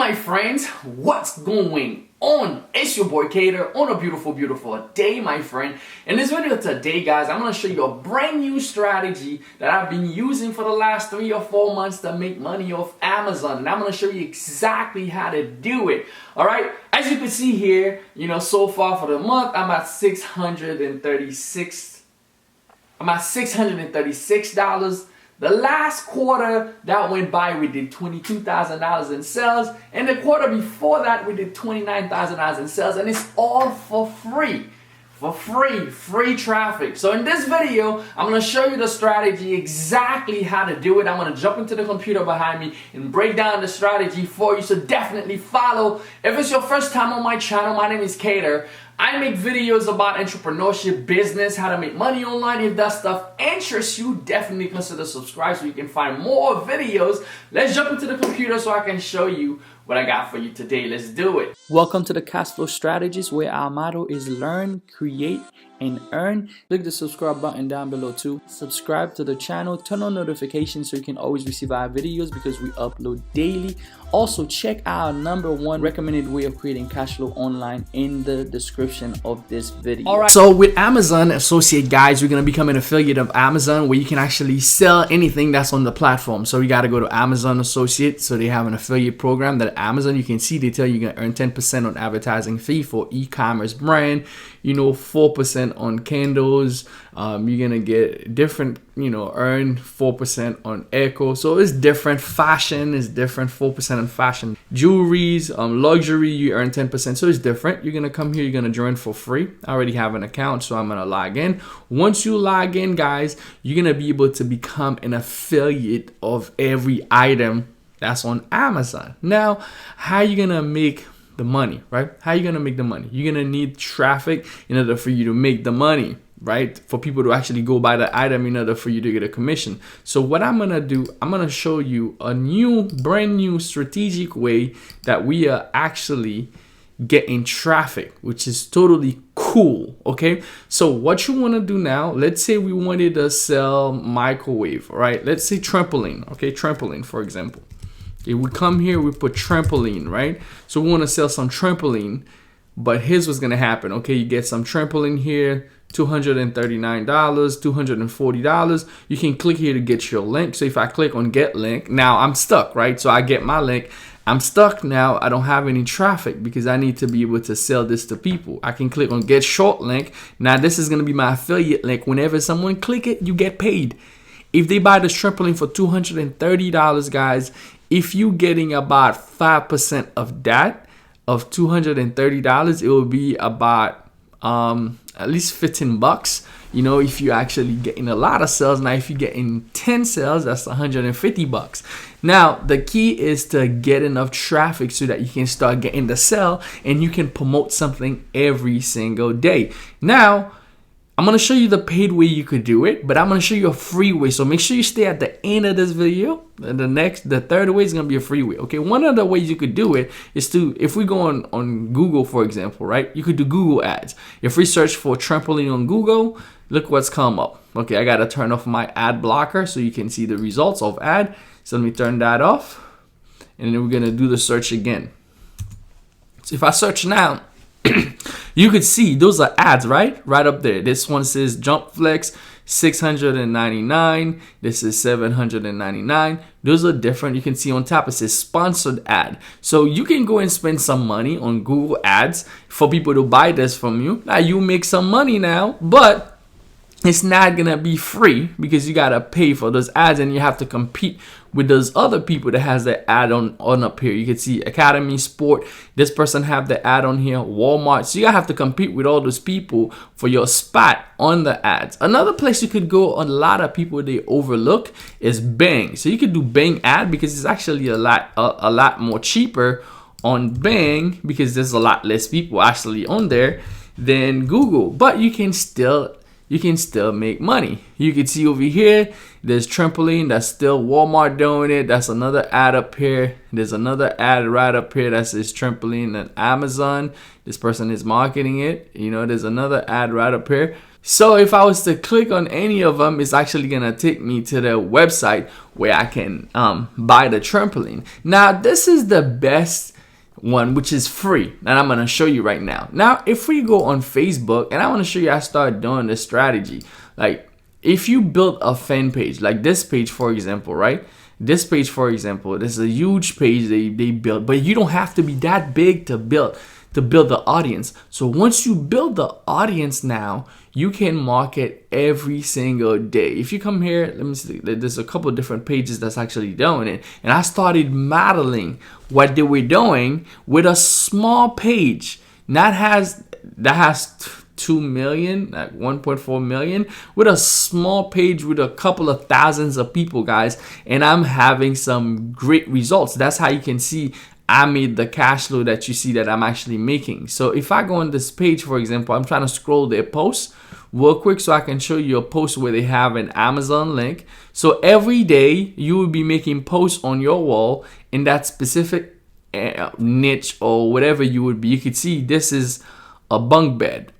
my friends, what's going on? It's your boy Keder on a beautiful day, my friend. In this video today, guys, I'm going to show you a brand new strategy that I've been using for the last 3 or 4 months to make money off Amazon. And I'm going to show you exactly how to do it. All right. As you can see here, so far for the month, I'm at $636. The last quarter that went by, we did $22,000 in sales. And the quarter before that, we did $29,000 in sales. And it's all for free. Free traffic. So in this video, I'm going to show you the strategy, exactly how to do it. I'm going to jump into the computer behind me and break down the strategy for you. So definitely follow. If it's your first time on my channel, my name is Keder. I make videos about entrepreneurship, business, how to make money online. If that stuff interests you, definitely consider subscribe so you can find more videos. Let's jump into the computer so I can show you what I got for you today. Let's do it. Welcome to the Cash Flow Strategies, where our motto is learn, create, and earn. Click the subscribe button down below too. Subscribe to the channel, turn on notifications so you can always receive our videos because we upload daily. Also, check our #1 recommended way of creating cash flow online in the description of this video. All right. So with Amazon Associate, guys, we're going to become an affiliate of Amazon where you can actually sell anything that's on the platform. So you got to go to Amazon Associate. So they have an affiliate program that Amazon, you can see, they tell you you're going to earn 10% on advertising fee for e-commerce brand, 4% on candles. You're going to get different, earn 4% on echo. So it's different. Fashion is different, 4% on fashion. Jewelries, luxury, you earn 10%. So it's different. You're going to come here, you're going to join for free. I already have an account, so I'm going to log in. Once you log in, guys, you're going to be able to become an affiliate of every item that's on Amazon. Now, how are you going to make the money, right? How are you going to make the money? You're going to need traffic in order for you to make the money, right? For people to actually go buy the item in order for you to get a commission. So what I'm going to do, I'm going to show you a brand new strategic way that we are actually getting traffic, which is totally cool. Okay, so what you want to do now, let's say we wanted to sell microwave, right? Let's say trampoline. Okay, trampoline, for example. Okay, we come here, we put trampoline, right? So we want to sell some trampoline, but here's what's gonna happen. Okay, you get some trampoline here, $239, $240. You can click here to get your link. So if I click on get link, now I'm stuck, right? So I get my link. I'm stuck now. I don't have any traffic because I need to be able to sell this to people. I can click on get short link. Now this is gonna be my affiliate link. Whenever someone click it, you get paid. If they buy this trampoline for $230, guys, if you're getting about 5% of that, of $230, it will be about at least 15 bucks. If you're actually getting a lot of sales. Now, if you're getting 10 sales, that's 150 bucks. Now, the key is to get enough traffic so that you can start getting the sale and you can promote something every single day. Now, I'm going to show you the paid way you could do it, but I'm going to show you a free way. So make sure you stay at the end of this video. The third way is going to be a free way. Okay, one of the ways you could do it is to, if we go on Google, for example, right? You could do Google ads. If we search for trampoline on Google, look what's come up. Okay, I got to turn off my ad blocker so you can see the results of ad. So let me turn that off. And then we're going to do the search again. So if I search now, you could see those are ads, right up there. This one says Jump Flex $699. This is $799. Those are different. You can see on top it says sponsored ad. So you can go and spend some money on Google ads for people to buy this from you. Now you make some money now, but it's not gonna be free because you gotta pay for those ads and you have to compete with those other people that has the ad on up here. You can see Academy Sport. This person have the ad on here. Walmart. So you have to compete with all those people for your spot on the ads. Another place you could go, a lot of people they overlook, is Bing. So you could do Bing ad because it's actually a lot more cheaper on Bing because there's a lot less people actually on there than Google. But you can still make money. You can see over here, there's trampoline, that's still Walmart doing it. That's another ad up here. There's another ad right up here that says trampoline and Amazon. This person is marketing it. There's another ad right up here. So if I was to click on any of them, it's actually gonna take me to their website where I can buy the trampoline. Now, this is the best one, which is free, and I'm gonna show you right now. Now, if we go on Facebook, and I want to show you how I started doing this strategy. Like, if you build a fan page, like this page, for example, right? This page, for example, this is a huge page they built, but you don't have to be that big to build the audience. So once you build the audience, now you can market every single day. If you come here, let me see, there's a couple of different pages that's actually doing it, and I started modeling what they were doing with a small page that has 2 million, like 1.4 million, with a small page with a couple of thousands of people, guys, and I'm having some great results. That's how you can see I made the cash flow that you see that I'm actually making. So if I go on this page, for example, I'm trying to scroll their posts real quick so I can show you a post where they have an Amazon link. So every day you will be making posts on your wall in that specific niche or whatever you would be. You could see this is a bunk bed,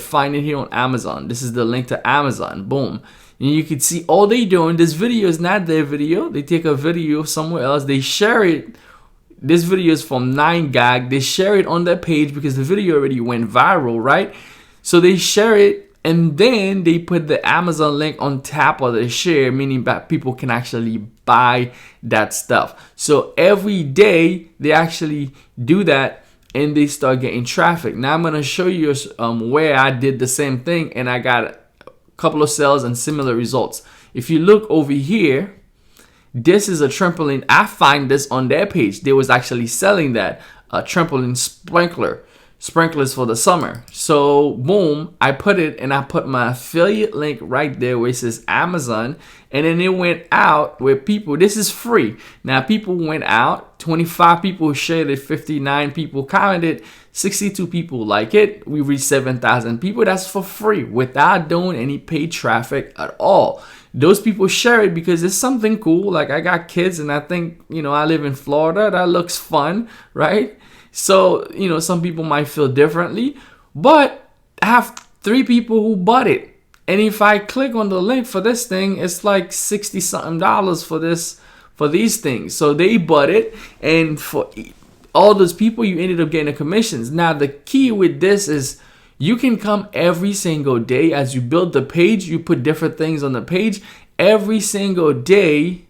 find it here on Amazon. This is the link to Amazon, boom. And you can see all they doing, this video is not their video. They take a video somewhere else, they share it. This video is from 9gag. They share it on their page because the video already went viral, right? So they share it, and then they put the Amazon link on top of the share, meaning that people can actually buy that stuff. So every day they actually do that, and they start getting traffic. Now I'm gonna show you where I did the same thing, and I got a couple of sales and similar results. If you look over here, this is a trampoline. I find this on their page. They was actually selling that, a trampoline sprinklers for the summer. So boom, I put it, and I put my affiliate link right there where it says Amazon, and then it went out where people, this is free. Now people went out, 25 people shared it, 59 people commented, 62 people like it. We reached 7,000 people. That's for free without doing any paid traffic at all. Those people share it because it's something cool. Like, I got kids, and I think, I live in Florida. That looks fun, right? So, some people might feel differently, but I have 3 people who bought it. And if I click on the link for this thing, it's like $60 something for these things. So they bought it, and for all those people, you ended up getting the commissions. Now, the key with this is you can come every single day as you build the page. You put different things on the page every single day.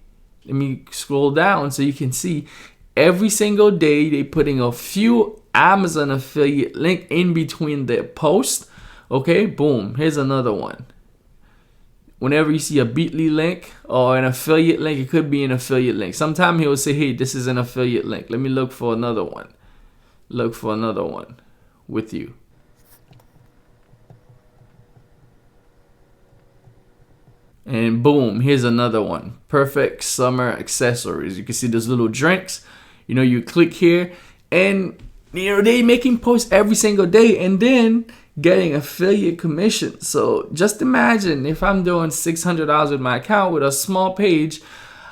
Let me scroll down so you can see. Every single day, they putting a few Amazon affiliate link in between their post. Okay, boom. Here's another one. Whenever you see a Bitly link or an affiliate link, it could be an affiliate link. Sometimes he will say, hey, this is an affiliate link. Let me look for another one. Look for another one with you. And boom, here's another one. Perfect summer accessories. You can see those little drinks. You click here, and they making posts every single day, and then getting affiliate commission. So just imagine if I'm doing $600 with my account with a small page,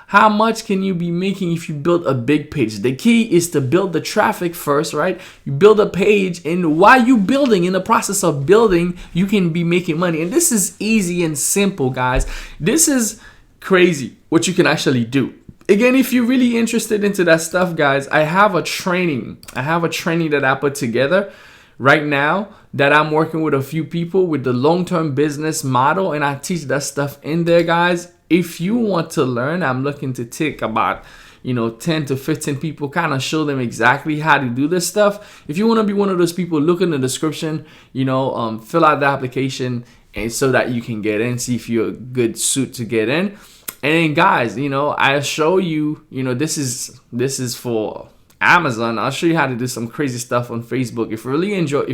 how much can you be making if you build a big page? The key is to build the traffic first, right? You build a page, and while you building, in the process of building, you can be making money. And this is easy and simple, guys. This is crazy what you can actually do. Again, if you're really interested into that stuff, guys, I have a training that I put together right now that I'm working with a few people with the long-term business model, and I teach that stuff in there, guys. If you want to learn, I'm looking to take about 10 to 15 people, kind of show them exactly how to do this stuff. If you want to be one of those people, look in the description, fill out the application, and so that you can get in, see if you're a good suit to get in. And then, guys, I show you, this is for Amazon. I'll show you how to do some crazy stuff on Facebook. If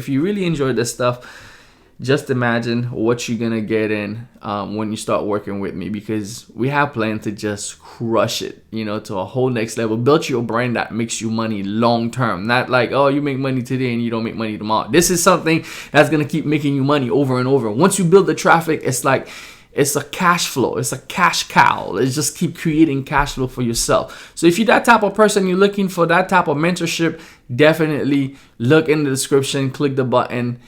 you really enjoy this stuff, just imagine what you're gonna get in when you start working with me, because we have planned to just crush it, to a whole next level. Build your brand that makes you money long term, not like, oh, you make money today and you don't make money tomorrow. This is something that's gonna keep making you money over and over. Once you build the traffic, it's like, it's a cash flow. It's a cash cow. It's just keep creating cash flow for yourself. So if you're that type of person, you're looking for that type of mentorship, definitely look in the description, click the button,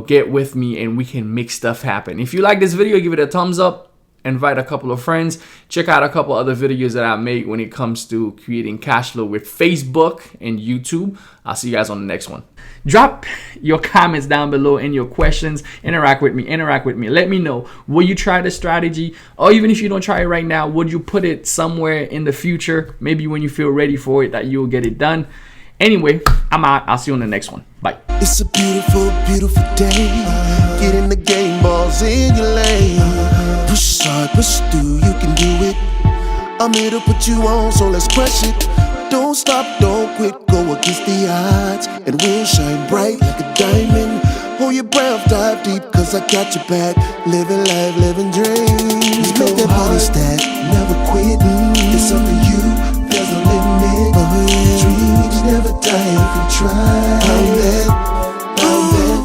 get with me, and we can make stuff happen. If you like this video, give it a thumbs up. invite a couple of friends. Check out a couple other videos that I made when it comes to creating cash flow with Facebook and YouTube. I'll see you guys on the next one. Drop your comments down below and your questions. Interact with me. Let me know, will you try this strategy? Or even if you don't try it right now, would you put it somewhere in the future? Maybe when you feel ready for it, that you'll get it done. Anyway, I'm out. I'll see you on the next one. Bye. It's a beautiful, beautiful day. Get in the game, balls in your lane. Push hard, push through, you can do it. I'm here to put you on, so let's crush it. Don't stop, don't quit, go against the odds, and we'll shine bright like a diamond. Hold your breath, dive deep, cause I got your back. Living life, living dreams. Make that body stack, never quit. It's up to you, there's no limit. Dreams never die if you try. I'm there.